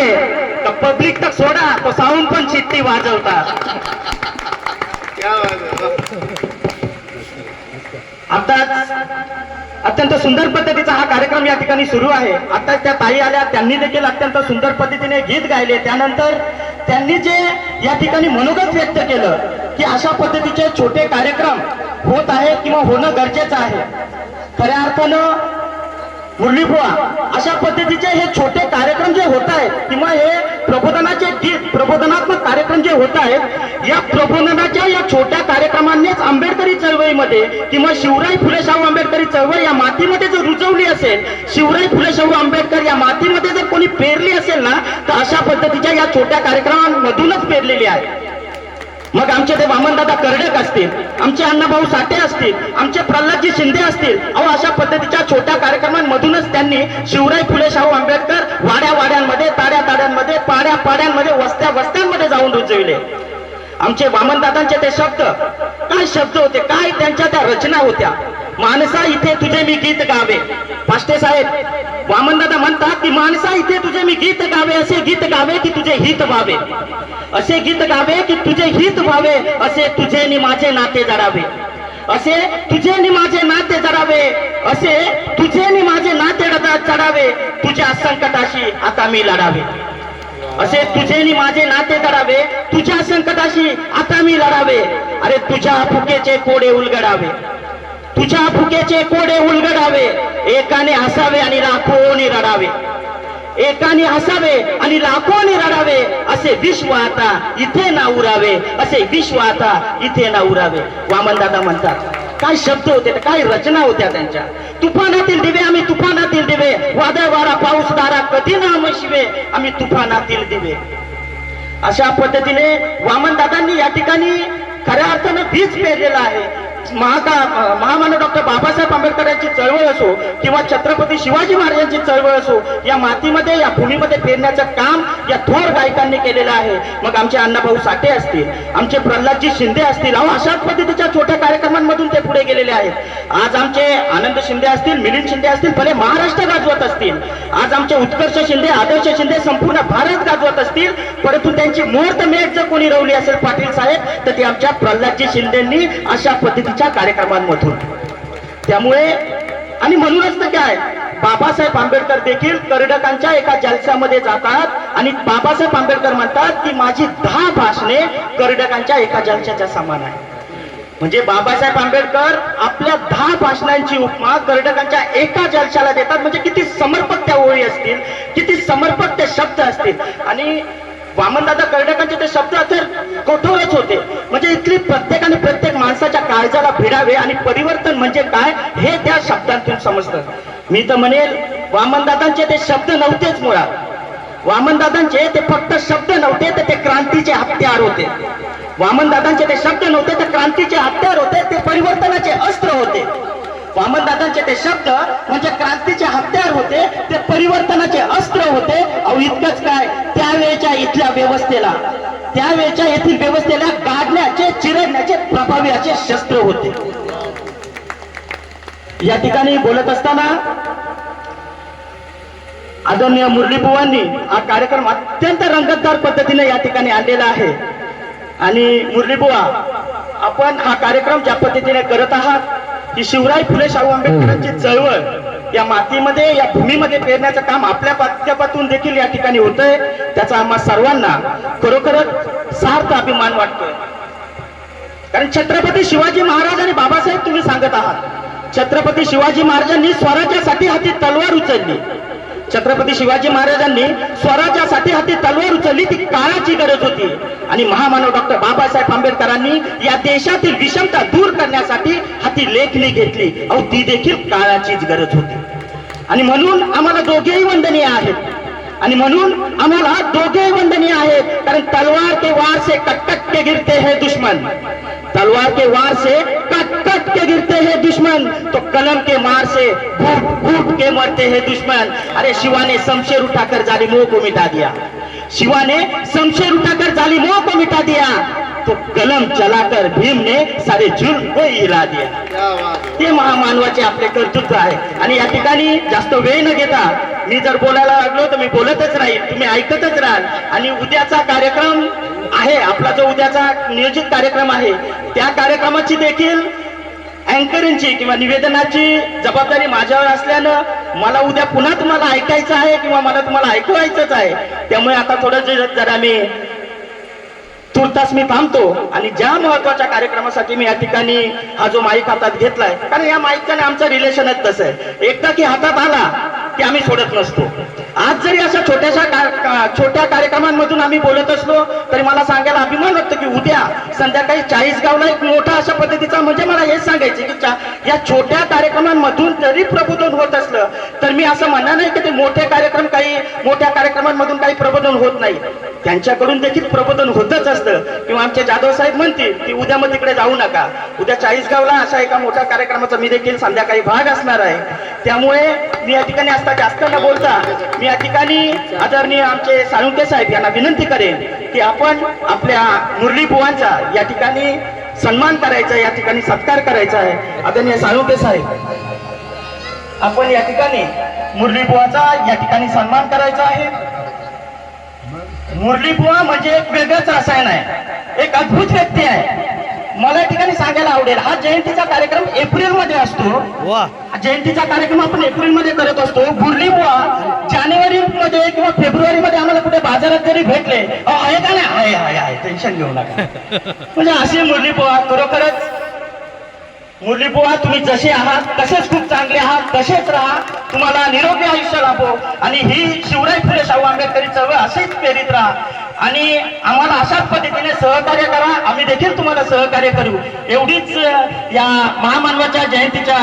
आहे तर पब्लिक तर सोडा, तो साऊंड पण शिट्टी वाजवतात. आता अत्यंत सुंदर पद्धतीचा हा कार्यक्रम या ठिकाणी सुरू आहे. आता त्या ताई आल्या, त्यांनी देखील अत्यंत सुंदर पद्धतीने गीत गायले. त्यानंतर त्यांनी जे या ठिकाणी मनोगत व्यक्त केलं की अशा पद्धतीचे छोटे कार्यक्रम होत आहेत किंवा होणं गरजेचं आहे. खऱ्या अर्थानं मुरलीबुवा, अशा पद्धतीचे हे छोटे कार्यक्रम जे होत आहेत किंवा हे प्रबोधनाचे गीत, प्रबोधनात्मक कार्यक्रम जे होत आहेत, या प्रबोधनाच्या या छोट्या कार्यक्रमांनीच आंबेडकरी चळवळीमध्ये किंवा शिवराय फुले शाहू आंबेडकरी चळवळ या मातीमध्ये जर रुजवली असेल, शिवराय फुले शाहू आंबेडकर या मातीमध्ये जर कोणी पेरली असेल ना, तर अशा पद्धतीच्या या छोट्या कार्यक्रमांमधूनच पेरलेली आहे. मग आमचे ते वामनदादा कर्डक असतील, आमचे अण्णाभाऊ साठे असतील, आमचे प्रल्हादजी शिंदे असतील, अहो अशा पद्धतीच्या छोट्या कार्यक्रमांमधूनच त्यांनी शिवराय फुले शाहू आंबेडकर वाड्या वाड्यांमध्ये, ताड्या ताड्यांमध्ये, पाड्या पाड्यांमध्ये, वस्त्या वस्त्यांमध्ये जाऊन रुजविले. आमचे वामनदादांचे ते शब्द, काय शब्द होते, काय त्यांच्या त्या रचना होत्या. माणसा इथे तुझे मी गीत गावे. पाष्टे साहेब, वामनदादा म्हणतात की माणसा इथे तुझे मी गीत गावे, असे गीत गावे की तुझे हित व्हावे, असे गीत गावे की तुझे हित व्हावे, असे तुझे नि माझे नाते जडावे, असे तुझे नि माझे नाते जडावे, असे तुझे नि माझे नाते चढावे, तुझ्या संकटाशी आता मी लढावे, असे तुझे नि माझे नाते जडावे, तुझ्या संकटाशी आता मी लढावे. अरे तुझ्या फुकेचे कोडे उलगडावे, तुझ्या फुकेचे कोडे उलगडावे, एकाने हसावे आणि लाखोने रडावे, एकाने हसावे आणि लाखोने रडावे, असे विश्व आता इथे ना उरावे, असे विश्व आता इथे ना उरावे. वामनदादा म्हणतात, काय शब्द होते, काय रचना होत्या त्यांच्या. तुफानातील दिवे आम्ही तुफानातील दिवे, वादळ वारा पाऊस दारा कधी ना आम्ही शिवे, आम्ही तुफानातील दिवे. अशा पद्धतीने वामनदादांनी या ठिकाणी खऱ्या अर्थानं बीज पेरलेलं आहे. महामानव डॉक्टर बाबासाहेब आंबेडकरांची चळवळ असो किंवा छत्रपती शिवाजी महाराजांची चळवळ असो, या मातीमध्ये, या भूमीमध्ये पेरण्याचं काम या थोर गायकांनी केलेलं आहे. मग आमचे अण्णाभाऊ साठे असतील, आमचे प्रल्हादजी शिंदे असतील, अहो अशाच पद्धतीच्या छोट्या कार्यक्रमांमधून ते पुढे गेलेले आहेत. आज आमचे आनंद शिंदे असतील, मिलिंद शिंदे असतील, भले महाराष्ट्र गाजवत असतील, आज आमचे उत्कर्ष शिंदे, आदर्श शिंदे संपूर्ण भारत गाजवत असतील, परंतु त्यांची मुहूर्त मेट जर कोणी रवली असेल पाटील साहेब, तर ती आमच्या प्रल्हादजी शिंदेंनी अशा पद्धतीच्या कार्यक्रमांमधून. त्यामुळे आणि म्हणूनच तर काय, बाबासाहेब आंबेडकर देखील कर्डकांच्या एका जलस्यामध्ये जातात आणि बाबासाहेब आंबेडकर म्हणतात की माझी 10 भाषणे कर्डकांच्या एका जलस्याच्या समान आहे. म्हणजे बाबासाहेब आंबेडकर आपल्या 10 भाषणांची उपमा कर्डकांच्या एका जलशाला देतात. म्हणजे किती समर्पक त्या ओळी असतील, किती समर्पक ते शब्द असतील. आणि वामनदादा कर्डकांचे ते शब्द तर कठोरच होते. म्हणजे इथली प्रत्येकाने प्रत्येक माणसाच्या काळजाला भिडावे आणि परिवर्तन म्हणजे काय हे त्या शब्दांतून समजतं. मी तर म्हणेल वामनदादांचे ते शब्द नव्हतेच मुळात. वामनदादांचे ते फक्त शब्द नव्हते, तर ते क्रांतीचे हत्यार होते. वामनदादांचे ते शब्द नव्हते, तर क्रांतीचे हत्यार होते, ते परिवर्तनाचे अस्त्र होते. वामनदादांचे ते शब्द म्हणजे क्रांतीचे हत्यार होते, ते परिवर्तनाचे अस्त्र होते. अहो इतकंच काय, त्यावेळेच्या इथल्या व्यवस्थेला, त्यावेळेच्या येथील व्यवस्थेला गाडण्याचे, चिरडण्याचे प्रभावी असे शस्त्र होते. या ठिकाणी बोलत असताना आदरणीय मुरलीबुवांनी हा कार्यक्रम अत्यंत रंगतदार पद्धतीने या ठिकाणी आणलेला आहे. आणि मुरलीबुवा, आपण हा कार्यक्रम ज्या पद्धतीने करत आहात की शिवराय फुले शाहू आंबेडकरांची चळवळ या मातीमध्ये, या भूमीमध्ये पेरण्याचं काम आपल्या माध्यमातून देखील या ठिकाणी होतंय, त्याचा आम्हा सर्वांना खरोखरच सार्थ अभिमान वाटतोय. कारण छत्रपती शिवाजी महाराज आणि बाबासाहेब तुम्ही सांगत आहात, छत्रपती शिवाजी महाराजांनी स्वराज्यासाठी हाती तलवार उचलली. छत्रपती शिवाजी महाराजांनी स्वराज्यासाठी हाती तलवार उचलली, ती काळाची गरज होती. आणि महामानव डॉक्टर बाबासाहेब आंबेडकरांनी या देशातील विषमता दूर करण्यासाठी हाती लेखणी घेतली. अहो ती देखील काळाचीच गरज होती. आणि म्हणून आम्हाला दोघेही वंदनीय आहेत. आणि म्हणून आम्हाला दोघेही वंदनीय आहेत. कारण तलवार के वार से कट कट के गिरते हैं दुश्मन, तलवार के वार से कट कट के गिरते हैं दुश्मन, तो कलम के मार से घूट घूट के मरते हैं दुश्मन. अरे शिवा ने शमशेर उठाकर जालिमों को मिटा दिया, शिवा ने शमशेर उठाकर जालिमों को मिटा दिया, तो कलम चलाकर भीम ने सारे जुल्म को हिला दिया. ते महामानवाचे आपले कर्तृत्व आहे. आणि या ठिकाणी जास्त वेळ न घेता मी जर बोलायला लागलो तर मी बोलतच राहील, तुम्ही ऐकतच राहाल. आणि उद्याचा कार्यक्रम आहे आपला, जो उद्याचा नियोजित कार्यक्रम आहे त्या कार्यक्रमाची देखील अँकरिंगची किंवा निवेदनाची जबाबदारी माझ्यावर असल्यानं मला उद्या पुन्हा तुम्हाला ऐकायचं आहे किंवा मला तुम्हाला ऐकवायचंच आहे. त्यामुळे आता थोडं जरा मी तुर्तास मी थांबतो आणि ज्या महत्वाच्या कार्यक्रमासाठी मी या ठिकाणी हा जो माईक हातात घेतलाय, कारण या माईकचं आमचं रिलेशनच तसं आहे, एकदा की हातात आला की आम्ही सोडत नसतो. आज जरी अशा छोट्या कार्यक्रमांमधून आम्ही बोलत असलो तरी मला सांगायला अभिमान वाटतो की उद्या संध्याकाळी 40 गावला एक मोठा अशा पद्धतीचा, म्हणजे मला हेच सांगायचे की या छोट्या कार्यक्रमांमधून जरी प्रबोधन होत असलं तर मी असं म्हणणार नाही की ते मोठ्या कार्यक्रमांमधून काही प्रबोधन होत नाही, त्यांच्याकडून देखील प्रबोधन होतच असतं. किंवा आमचे जाधव साहेब म्हणतील की उद्या मग तिकडे जाऊ नका, उद्या 40 गावला अशा एका मोठ्या कार्यक्रमाचा मी देखील संध्याकाळी भाग असणार आहे. त्यामुळे मी या ठिकाणी असता जास्त न बोलता मी या ठिकाणी आदरणीय आमचे साळुंके साहेब यांना विनंती करेन की आपण आपल्या मुरली बुवांचा या ठिकाणी सन्मान करायचा, या ठिकाणी सत्कार करायचा आहे. आदरणीय साळुंके साहेब, आपण या ठिकाणी मुरली बुवाचा या ठिकाणी सन्मान करायचा आहे. मुरली बुवा म्हणजे एक वेगळंच रसायन आहे, एक अद्भुत व्यक्ती आहे. मला या ठिकाणी सांगायला आवडेल, हा जयंतीचा कार्यक्रम एप्रिल मध्ये असतो. जयंतीचा कार्यक्रम आपण एप्रिल मध्ये करत असतो. मुरली बुवा जानेवारी मध्ये किंवा फेब्रुवारी मध्ये आम्हाला कुठे बाजारात जरी भेटले, आहे का नाही, आहे, टेन्शन घेऊ नका. म्हणजे असे मुरली बुवा, खरोखरच मुरली बुवा तुम्ही जसे आहात तसेच खूप चांगले आहात, तसेच राहा, तुम्हाला निरोगी आयुष्य लाभो आणि ही शिवराय फुले शाहू आंबेडकरी चळवळ अशीच प्रेरित राहा आणि आम्हाला अशाच पद्धतीने सहकार्य करा, आम्ही देखील तुम्हाला सहकार्य करू. एवढीच या महामानवाच्या जयंतीच्या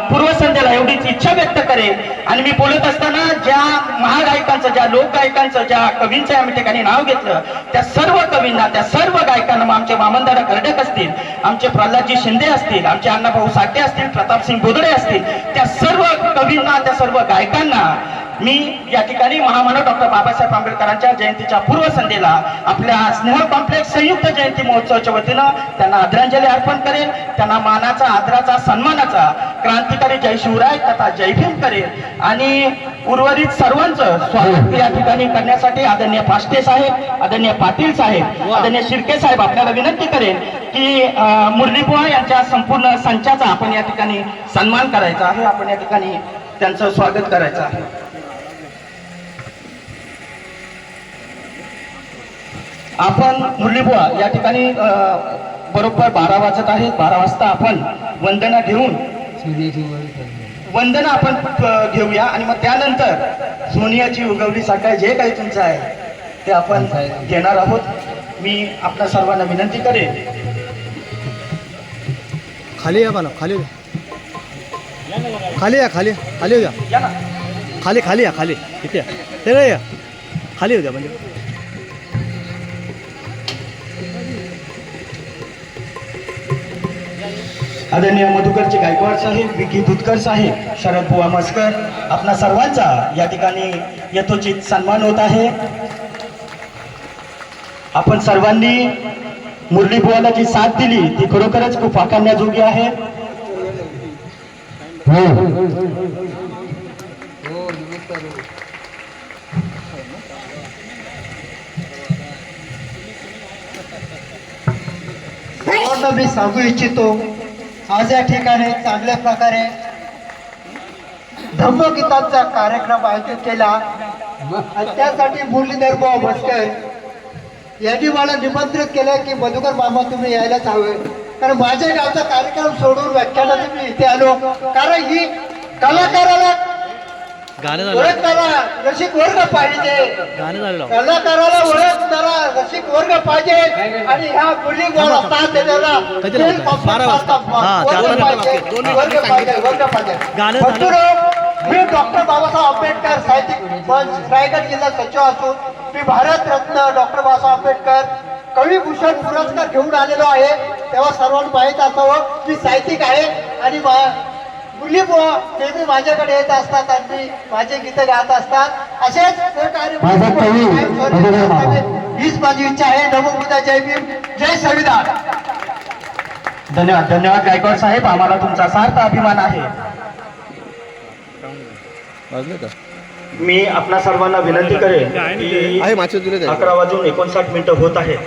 पूर्वसंध्येला एवढीच इच्छा व्यक्त करेल. आणि मी बोलत असताना ज्या महागायकांचं, ज्या लोकगायकांचं, ज्या कवींचं आम्ही ठिकाणी नाव घेतलं, त्या सर्व कवींना, त्या सर्व गायकांना, आमचे वामनदादा कर्डक असतील, आमचे प्रल्हादजी शिंदे असतील, आमचे अण्णाभाऊ साठे असतील, प्रतापसिंग बोदडे असतील, त्या सर्व कवींना, त्या सर्व गायकांना मी या ठिकाणी महामानव डॉक्टर बाबासाहेब आंबेडकरांच्या जयंतीच्या पूर्वसंध्येला आपल्या स्नेह कॉम्प्लेक्स संयुक्त जयंती महोत्सवाच्या वतीनं त्यांना आदरांजली अर्पण करेल. त्यांना मानाचा, आदराचा, सन्मानाचा क्रांतिकारी जय शिवराय तथा जय भीम करेल. आणि उर्वरित सर्वांचं स्वागत या ठिकाणी करण्यासाठी आदरणीय फाष्टे साहेब, आदरणीय पाटील साहेब, आदरणीय शिर्के साहेब आपल्याला विनंती करेल की मुरली बुवा यांच्या संपूर्ण संचाचा आपण या ठिकाणी सन्मान करायचा आहे, आपण या ठिकाणी त्यांचं स्वागत करायचं आहे. आपण मुरली बुवा या ठिकाणी बरोबर 12 वाजत आहेत, 12 वाजता आपण वंदना आपण घेऊया आणि मग त्यानंतर सोनियाची उगवली सकाळ जे काही तुमचं आहे ते आपण घेणार आहोत. मी आपल्या सर्वांना विनंती करेन, खाली या मला, खाली खाली या, खाली खाली होऊ द्या, खाली खाली या, खाली इथे सगळे या, खाली होऊ द्या. म्हणजे आदरणीय मधुकरचे गायकवाड साहेब, विकी दुधकर साहेब, शरद बुवा मस्कर, आपणा सर्वांचा या ठिकाणी यथोचित सन्मान होत आहे. आपण सर्वांनी मुरली बुवाला जी साथ दिली ती खरोखरच खूप आकारण्याजोगी आहे. मी सांगू इच्छितो, आज या ठिकाणी चांगल्या प्रकारे धम्मगीतांचा कार्यक्रम आयोजित केला आणि त्यासाठी मुरलीधर बुवा मस्कर यांनी मला निमंत्रित केलं की मधुकर मामा तुम्ही यायलाच हवे, कारण माझ्या गावचा कार्यक्रम सोडून व्याख्यानाला मी इथे आलो, कारण ही कलाकाराला ओळखणारा रसिक वर्ग पाहिजे, कलाकाराला ओळखणारा रसिक वर्ग पाहिजे आणि ह्या मुरली बुवाला साथ देणारा वर्ग पाहिजे. मी डॉक्टर बाबासाहेब आंबेडकर साहित्यिक मंच रायगड जिल्हा सचिव असून मी भारतरत्न डॉक्टर बाबासाहेब आंबेडकर कविभूषण पुरस्कार घेऊन आलेलो आहे. तेव्हा सर्वांना माहीत असावं मी साहित्यिक आहे आणि मुरली बुवा नेहमी माझ्याकडे येत असतात आणि माझे गीतं गात असतात. असेच सहकार्य हीच माझी इच्छा आहे. नमो बुद्धाय, जय भीम, जय संविधान. धन्यवाद, धन्यवाद गायकवाड साहेब, आम्हाला तुमचा सार्थ अभिमान आहे. मी आपणा सर्वांना विनंती करेन की आहे मागच्या तुला द्या. 11:59 होत आहेत.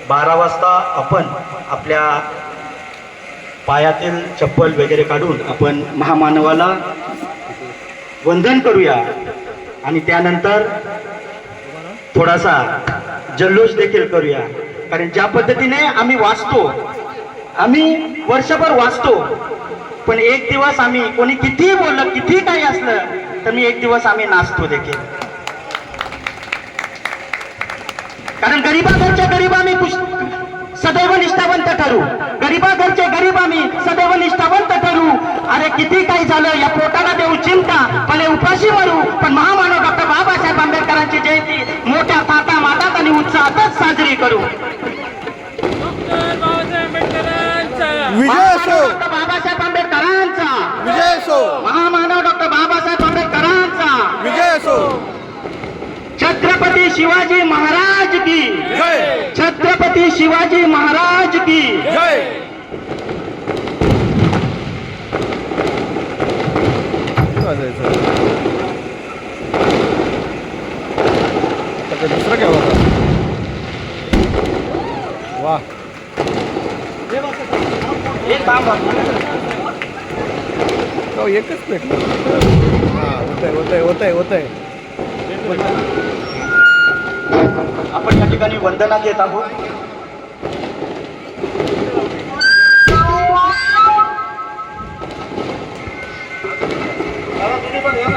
12 वाजता आपण आपल्या पायातील चप्पल वगैरे काढून आपण महामानवाला वंदन करूया आणि त्यानंतर थोडासा जल्लोष देखील करूया. कारण ज्या पद्धतीने आम्ही वाचतो, आम्ही वर्षभर वाचतो, पण एक दिवस आम्ही कोणी कितीही बोललं, किती काही असलं, तर मी एक दिवस आम्ही नाचतो देखील. कारण गरीबा घरचे गरीब आम्ही सदैव निष्ठावंत ठरू. गरीबा घरचे गरीब आम्ही सदैव निष्ठावंत ठरू. अरे किती काही झालं, या पोटाला देऊ चिंता, भले उपाशी मरू, पण महामानव डॉक्टर बाबासाहेब आंबेडकरांची जयंती मोठ्या थाटा माटात आणि उत्साहातच साजरी करू. विजय असो, डॉक्टर बाबासाहेब आंबेडकरांचा विजय असो, महामानव डॉक्टर बाबासाहेब आंबेडकरांचा विजय असो. छत्रपती शिवाजी महाराज की जय छत्रपती शिवाजी महाराज की जय. दुसरं काय होतं? वा, हो, एकच भेटलं. हां, होतंय. आपण या ठिकाणी वंदना घेत आहोत. तुम्ही पण या ना.